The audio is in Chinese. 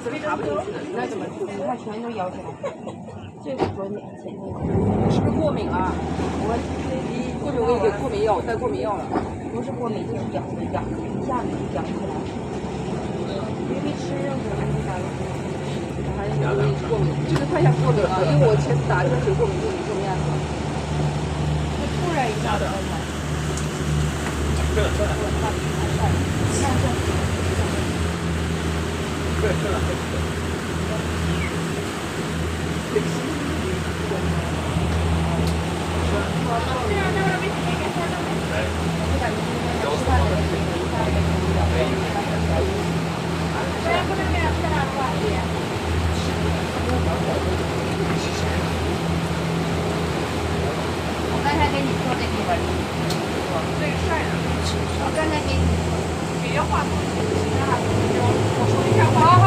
这里爬不进去的，那怎么吃？你看全都咬起来，这个昨天前天是不是过敏啊？你过敏我也给过敏药，带过敏药了。不是过敏就是痒的痒，一下子就痒起来。因为吃任何东西打了还是容易过敏，这个太像过敏了，因为我前次打针水过敏就这么样子。就突然一下子的。我刚才给你说那个，这个晒的，我刚才给你别画图，我说一下话。